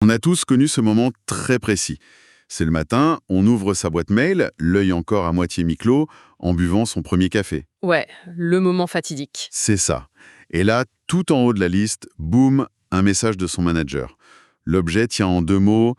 On a tous connu ce moment très précis. C'est le matin, on ouvre sa boîte mail, l'œil encore à moitié mi-clos, en buvant son premier café. Ouais, le moment fatidique. C'est ça. Et là, tout en haut de la liste, boum, un message de son manager. L'objet tient en 2 mots,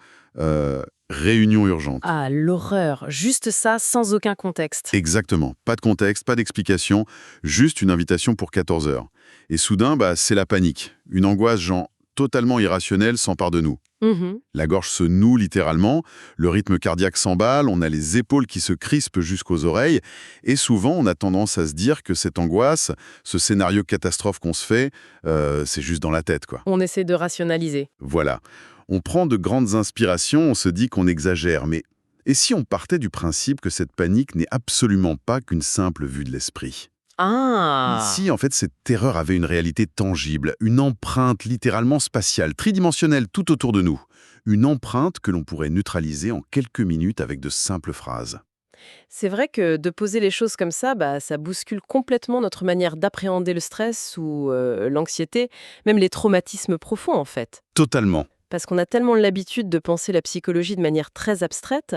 réunion urgente. Ah, l'horreur. Juste ça, sans aucun contexte. Exactement. Pas de contexte, pas d'explication, juste une invitation pour 14 heures. Et soudain, c'est la panique. Une angoisse, genre, totalement irrationnelle, s'empare de nous. Mhm. La gorge se noue littéralement, le rythme cardiaque s'emballe, on a les épaules qui se crispent jusqu'aux oreilles, et souvent on a tendance à se dire que cette angoisse, ce scénario catastrophe qu'on se fait, c'est juste dans la tête, quoi. On essaie de rationaliser. Voilà. On prend de grandes inspirations, on se dit qu'on exagère, mais et si on partait du principe que cette panique n'est absolument pas qu'une simple vue de l'esprit? Ah. Si, en fait, cette terreur avait une réalité tangible, une empreinte littéralement spatiale, tridimensionnelle tout autour de nous. Une empreinte que l'on pourrait neutraliser en quelques minutes avec de simples phrases. C'est vrai que de poser les choses comme ça, ça bouscule complètement notre manière d'appréhender le stress ou l'anxiété, même les traumatismes profonds en fait. Totalement. Parce qu'on a tellement l'habitude de penser la psychologie de manière très abstraite,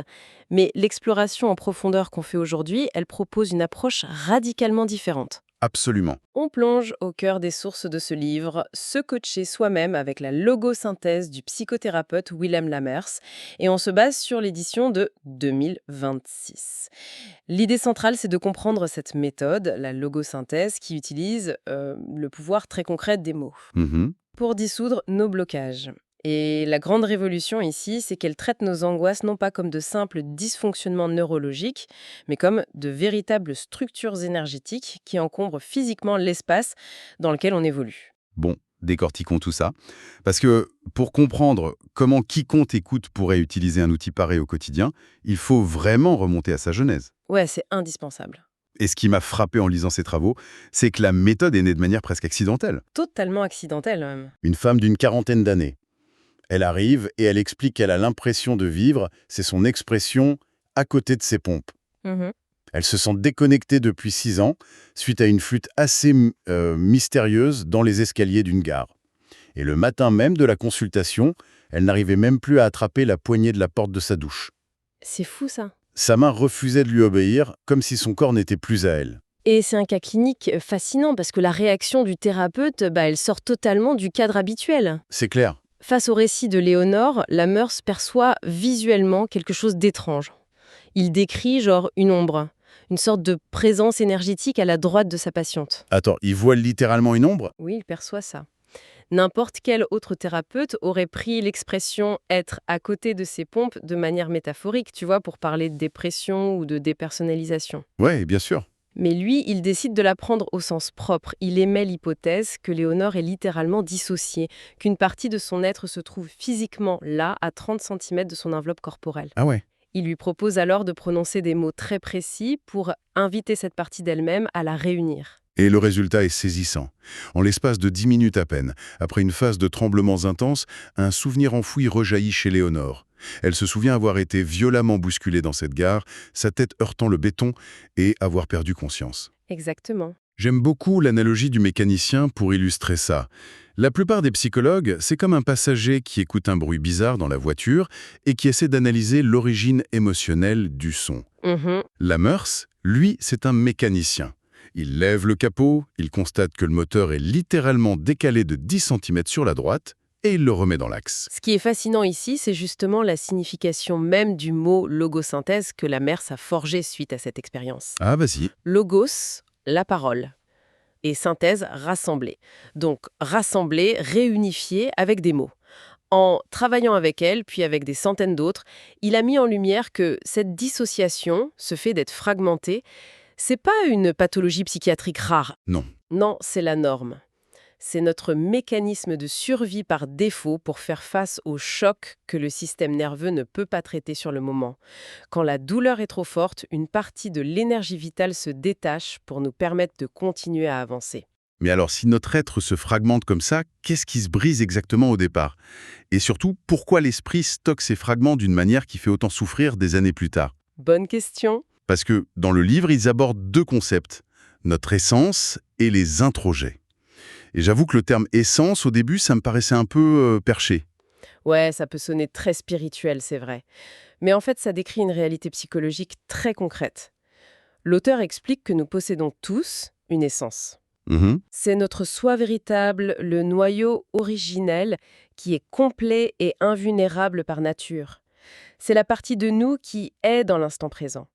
mais l'exploration en profondeur qu'on fait aujourd'hui, elle propose une approche radicalement différente. Absolument. On plonge au cœur des sources de ce livre, Se coacher soi-même avec la logosynthèse du psychothérapeute Willem Lamers, et on se base sur l'édition de 2026. L'idée centrale, c'est de comprendre cette méthode, la logosynthèse, qui utilise le pouvoir très concret des mots Mhm. pour dissoudre nos blocages. Et la grande révolution ici, c'est qu'elle traite nos angoisses non pas comme de simples dysfonctionnements neurologiques, mais comme de véritables structures énergétiques qui encombrent physiquement l'espace dans lequel on évolue. Bon, décortiquons tout ça. Parce que pour comprendre comment quiconque écoute pourrait utiliser un outil pareil au quotidien, il faut vraiment remonter à sa genèse. Ouais, c'est indispensable. Et ce qui m'a frappé en lisant ces travaux, c'est que la méthode est née de manière presque accidentelle. Totalement accidentel même. Une femme d'une quarantaine d'années. Elle arrive et elle explique qu'elle a l'impression de vivre, c'est son expression, à côté de ses pompes. Mhm. Elle se sent déconnectée depuis 6 ans, suite à une flûte assez mystérieuse dans les escaliers d'une gare. Et le matin même de la consultation, elle n'arrivait même plus à attraper la poignée de la porte de sa douche. C'est fou ça. Sa main refusait de lui obéir, comme si son corps n'était plus à elle. Et c'est un cas clinique fascinant parce que la réaction du thérapeute, elle sort totalement du cadre habituel. C'est clair. Face au récit de Léonore, Lamers perçoit visuellement quelque chose d'étrange. Il décrit genre une ombre, une sorte de présence énergétique à la droite de sa patiente. Attends, il voit littéralement une ombre? Oui, il perçoit ça. N'importe quel autre thérapeute aurait pris l'expression être à côté de ses pompes de manière métaphorique, tu vois, pour parler de dépression ou de dépersonnalisation. Ouais, bien sûr. Mais lui, il décide de la prendre au sens propre. Il émet l'hypothèse que Léonore est littéralement dissociée, qu'une partie de son être se trouve physiquement là, à 30 cm de son enveloppe corporelle. Ah ouais. Il lui propose alors de prononcer des mots très précis pour inviter cette partie d'elle-même à la réunir. Et le résultat est saisissant. En l'espace de 10 minutes à peine, après une phase de tremblements intenses, un souvenir enfoui rejaillit chez Léonore. Elle se souvient avoir été violemment bousculée dans cette gare, sa tête heurtant le béton et avoir perdu conscience. Exactement. J'aime beaucoup l'analogie du mécanicien pour illustrer ça. La plupart des psychologues, c'est comme un passager qui écoute un bruit bizarre dans la voiture et qui essaie d'analyser l'origine émotionnelle du son. Mhm. Lamers, lui, c'est un mécanicien. Il lève le capot, il constate que le moteur est littéralement décalé de 10 cm sur la droite et il le remet dans l'axe. Ce qui est fascinant ici, c'est justement la signification même du mot logosynthèse que Lamers a forgé suite à cette expérience. Ah, vas-y. Logos, la parole. Et synthèse, rassembler. Donc, rassembler, réunifier avec des mots. En travaillant avec elle, puis avec des centaines d'autres, il a mis en lumière que cette dissociation, ce fait d'être fragmenté, c'est pas une pathologie psychiatrique rare. Non. Non, c'est la norme. C'est notre mécanisme de survie par défaut pour faire face au choc que le système nerveux ne peut pas traiter sur le moment. Quand la douleur est trop forte, une partie de l'énergie vitale se détache pour nous permettre de continuer à avancer. Mais alors, si notre être se fragmente comme ça, qu'est-ce qui se brise exactement au départ? Et surtout, pourquoi l'esprit stocke ces fragments d'une manière qui fait autant souffrir des années plus tard? Bonne question. Parce que, dans le livre, ils abordent 2 concepts, notre essence et les introjets. Et j'avoue que le terme essence, au début, ça me paraissait un peu perché. Ouais, ça peut sonner très spirituel, c'est vrai. Mais en fait, ça décrit une réalité psychologique très concrète. L'auteur explique que nous possédons tous une essence. Mhm. C'est notre soi véritable, le noyau originel, qui est complet et invulnérable par nature. C'est la partie de nous qui est dans l'instant présent.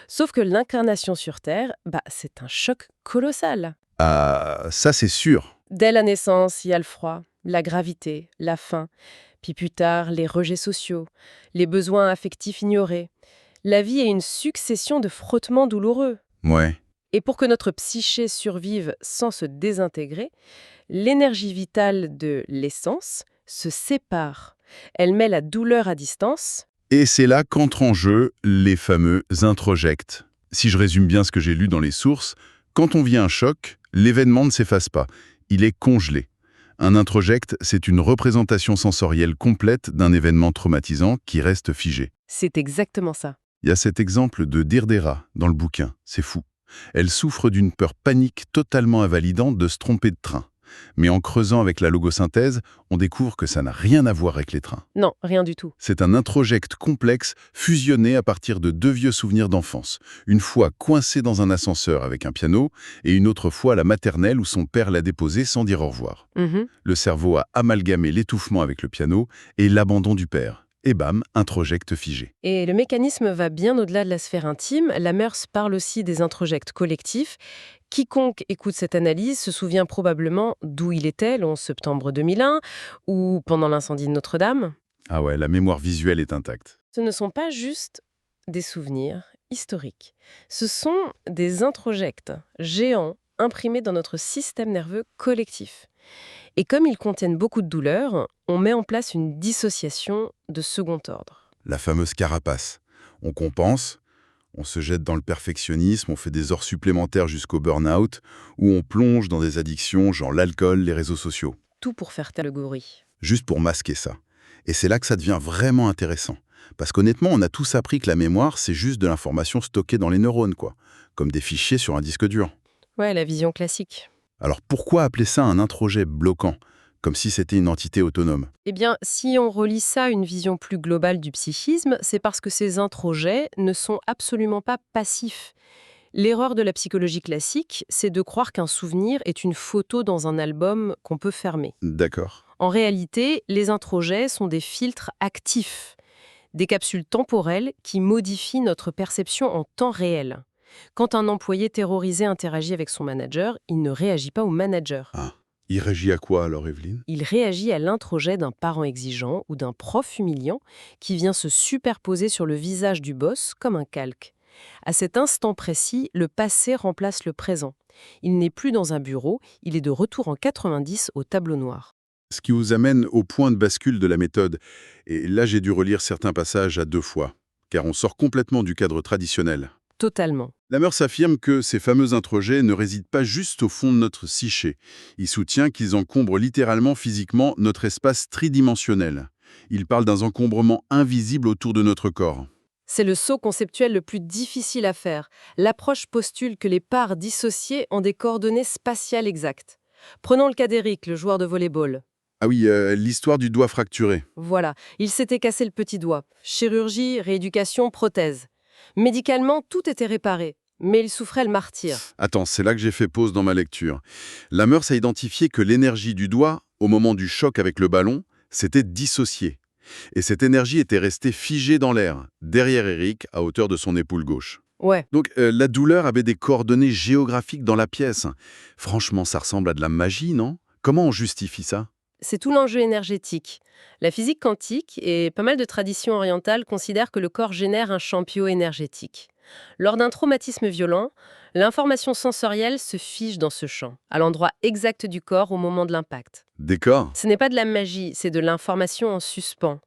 Sauf que l'incarnation sur Terre, c'est un choc colossal. Ah, ça c'est sûr. Dès la naissance, il y a le froid, la gravité, la faim, puis plus tard, les rejets sociaux, les besoins affectifs ignorés. La vie est une succession de frottements douloureux. Ouais. Et pour que notre psyché survive sans se désintégrer, l'énergie vitale de l'essence se sépare. Elle met la douleur à distance. Et c'est là qu'entrent en jeu les fameux introjects. Si je résume bien ce que j'ai lu dans les sources, quand on vit un choc, l'événement ne s'efface pas, il est congelé. Un introject, c'est une représentation sensorielle complète d'un événement traumatisant qui reste figé. C'est exactement ça. Il y a cet exemple de Dirdera dans le bouquin, c'est fou. Elle souffre d'une peur panique totalement invalidante de se tromper de train. Mais en creusant avec la logosynthèse, on découvre que ça n'a rien à voir avec les trains. Non, rien du tout. C'est un introject complexe fusionné à partir de deux vieux souvenirs d'enfance. Une fois coincé dans un ascenseur avec un piano, et une autre fois à la maternelle où son père l'a déposé sans dire au revoir. Mhm. Le cerveau a amalgamé l'étouffement avec le piano et l'abandon du père. Et bam, introject figé. Et le mécanisme va bien au-delà de la sphère intime. Lammers parle aussi des introjects collectifs. Quiconque écoute cette analyse se souvient probablement d'où il était le 11 septembre 2001 ou pendant l'incendie de Notre-Dame. Ah ouais, la mémoire visuelle est intacte. Ce ne sont pas juste des souvenirs historiques. Ce sont des introjects géants imprimés dans notre système nerveux collectif. Et comme ils contiennent beaucoup de douleur, on met en place une dissociation de second ordre. La fameuse carapace. On compense, on se jette dans le perfectionnisme, on fait des heures supplémentaires jusqu'au burn-out, ou on plonge dans des addictions genre l'alcool, les réseaux sociaux. Tout pour faire taire le gorille. Juste pour masquer ça. Et c'est là que ça devient vraiment intéressant. Parce qu'honnêtement, on a tous appris que la mémoire, c'est juste de l'information stockée dans les neurones, quoi. Comme des fichiers sur un disque dur. Ouais, la vision classique. Alors pourquoi appeler ça un introjet bloquant, comme si c'était une entité autonome? Eh bien, si on relie ça à une vision plus globale du psychisme, c'est parce que ces introjets ne sont absolument pas passifs. L'erreur de la psychologie classique, c'est de croire qu'un souvenir est une photo dans un album qu'on peut fermer. D'accord. En réalité, les introjets sont des filtres actifs, des capsules temporelles qui modifient notre perception en temps réel. Quand un employé terrorisé interagit avec son manager, il ne réagit pas au manager. Ah. Il réagit à quoi alors, Evelyne? Il réagit à l'introjet d'un parent exigeant ou d'un prof humiliant qui vient se superposer sur le visage du boss comme un calque. À cet instant précis, le passé remplace le présent. Il n'est plus dans un bureau, il est de retour en 90 au tableau noir. Ce qui vous amène au point de bascule de la méthode. Et là, j'ai dû relire certains passages à 2 fois, car on sort complètement du cadre traditionnel. Totalement. Lammers affirme que ces fameux introjets ne résident pas juste au fond de notre psyché. Il soutient qu'ils encombrent littéralement physiquement notre espace tridimensionnel. Il parle d'un encombrement invisible autour de notre corps. C'est le saut conceptuel le plus difficile à faire. L'approche postule que les parts dissociées ont des coordonnées spatiales exactes. Prenons le cas d'Eric, le joueur de volley-ball. Ah oui, l'histoire du doigt fracturé. Voilà, il s'était cassé le petit doigt. Chirurgie, rééducation, prothèse. Médicalement, tout était réparé, mais il souffrait le martyre. Attends, c'est là que j'ai fait pause dans ma lecture. Lammers a identifié que l'énergie du doigt, au moment du choc avec le ballon, s'était dissociée. Et cette énergie était restée figée dans l'air, derrière Eric, à hauteur de son épaule gauche. Ouais, Donc la douleur avait des coordonnées géographiques dans la pièce. Franchement, ça ressemble à de la magie, non? Comment on justifie ça? c'est tout l'enjeu énergétique. La physique quantique et pas mal de traditions orientales considèrent que le corps génère un champ bioénergétique. Lors d'un traumatisme violent, l'information sensorielle se fige dans ce champ, à l'endroit exact du corps au moment de l'impact. D'accord. Ce n'est pas de la magie, c'est de l'information en suspens.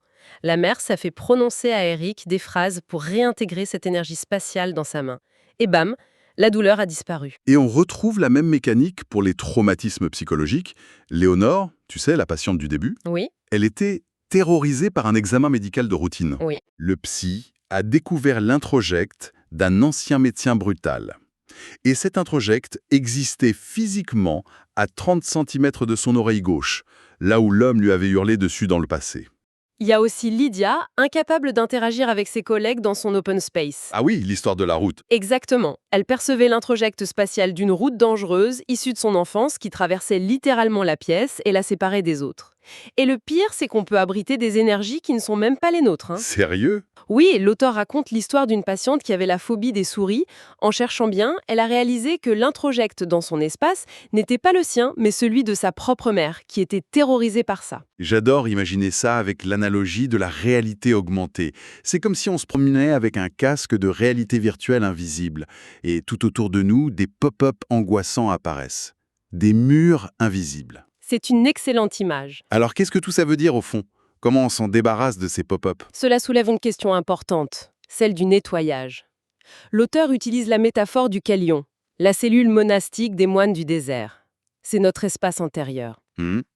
Lammers a fait prononcer à Eric des phrases pour réintégrer cette énergie spatiale dans sa main. Et bam, la douleur a disparu. Et on retrouve la même mécanique pour les traumatismes psychologiques. Léonore, tu sais, la patiente du début, Oui, elle était terrorisée par un examen médical de routine. oui. Le psy a découvert l'introject d'un ancien médecin brutal. Et cet introject existait physiquement à 30 cm de son oreille gauche, là où l'homme lui avait hurlé dessus dans le passé. Il y a aussi Lydia, incapable d'interagir avec ses collègues dans son open space. Ah oui, l'histoire de la route. Exactement. Elle percevait l'introjecte spatial d'une route dangereuse, issue de son enfance, qui traversait littéralement la pièce et la séparait des autres. Et le pire, c'est qu'on peut abriter des énergies qui ne sont même pas les nôtres. Sérieux? Oui, l'auteur raconte l'histoire d'une patiente qui avait la phobie des souris. En cherchant bien, elle a réalisé que l'introjecte dans son espace n'était pas le sien, mais celui de sa propre mère, qui était terrorisée par ça. J'adore imaginer ça avec l'analogie de la réalité augmentée. C'est comme si on se promenait avec un casque de réalité virtuelle invisible. Et tout autour de nous, des pop-up angoissants apparaissent. Des murs invisibles. C'est une excellente image. Alors qu'est-ce que tout ça veut dire au fond? Comment on s'en débarrasse de ces pop-up? Cela soulève une question importante, celle du nettoyage. L'auteur utilise la métaphore du calion, la cellule monastique des moines du désert. C'est notre espace intérieur.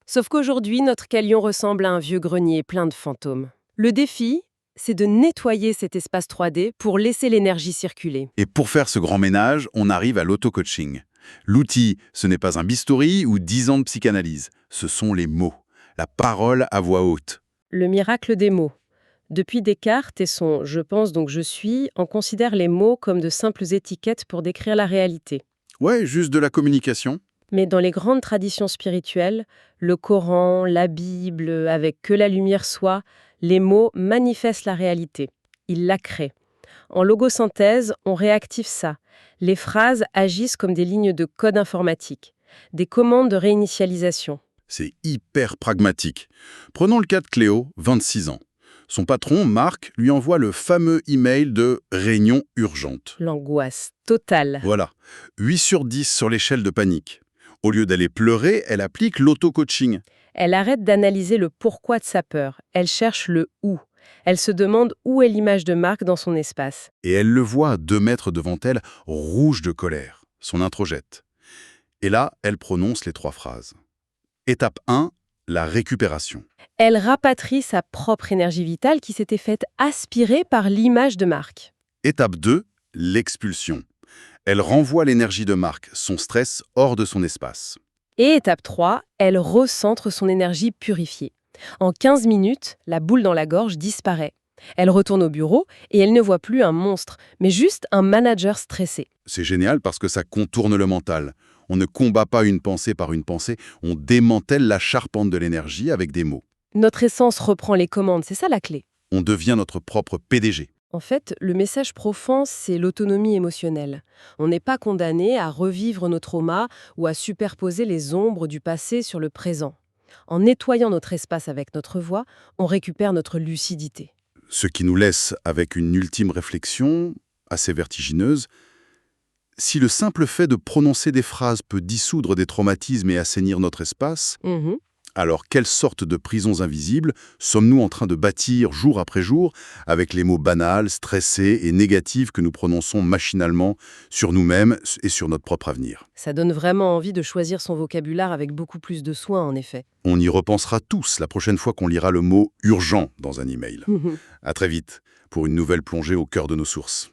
Sauf qu'aujourd'hui, notre calion ressemble à un vieux grenier plein de fantômes. Le défi, c'est de nettoyer cet espace 3D pour laisser l'énergie circuler. Et pour faire ce grand ménage, on arrive à l'auto-coaching. L'outil, ce n'est pas un bistouri ou 10 ans de psychanalyse. Ce sont les mots, la parole à voix haute. Le miracle des mots. Depuis Descartes et son « je pense donc je suis », on considère les mots comme de simples étiquettes pour décrire la réalité. Ouais, juste de la communication. Mais dans les grandes traditions spirituelles, le Coran, la Bible, avec que la lumière soit, les mots manifestent la réalité. Ils la créent. En logosynthèse, on réactive ça. Les phrases agissent comme des lignes de code informatique, des commandes de réinitialisation. C'est hyper pragmatique. Prenons le cas de Cléo, 26 ans. Son patron, Marc, lui envoie le fameux email de « réunion urgente L'angoisse totale. ». Voilà, 8 sur 10 sur l'échelle de panique. Au lieu d'aller pleurer, elle applique l'auto-coaching. Elle arrête d'analyser le pourquoi de sa peur. Elle cherche le « où ». Elle se demande où est l'image de Marc dans son espace. Et elle le voit à 2 mètres devant elle, rouge de colère, son introjette. Et là, elle prononce les 3 phrases. Étape 1, la récupération. Elle rapatrie sa propre énergie vitale qui s'était faite aspirer par l'image de Marc. Étape 2, l'expulsion. Elle renvoie l'énergie de Marc, son stress, hors de son espace. Et étape 3, elle recentre son énergie purifiée. En 15 minutes, la boule dans la gorge disparaît. Elle retourne au bureau et elle ne voit plus un monstre, mais juste un manager stressé. C'est génial parce que ça contourne le mental. On ne combat pas une pensée par une pensée, on démantèle la charpente de l'énergie avec des mots. Notre essence reprend les commandes, c'est ça la clé. On devient notre propre PDG. En fait, le message profond, c'est l'autonomie émotionnelle. On n'est pas condamné à revivre nos traumas ou à superposer les ombres du passé sur le présent. En nettoyant notre espace avec notre voix, on récupère notre lucidité. Ce qui nous laisse avec une ultime réflexion, assez vertigineuse. Si le simple fait de prononcer des phrases peut dissoudre des traumatismes et assainir notre espace, alors quelle sorte de prisons invisibles sommes-nous en train de bâtir jour après jour avec les mots banals, stressés et négatifs que nous prononçons machinalement sur nous-mêmes et sur notre propre avenir? Ça donne vraiment envie de choisir son vocabulaire avec beaucoup plus de soin, en effet. On y repensera tous la prochaine fois qu'on lira le mot « urgent » dans un email. À très vite pour une nouvelle plongée au cœur de nos sources.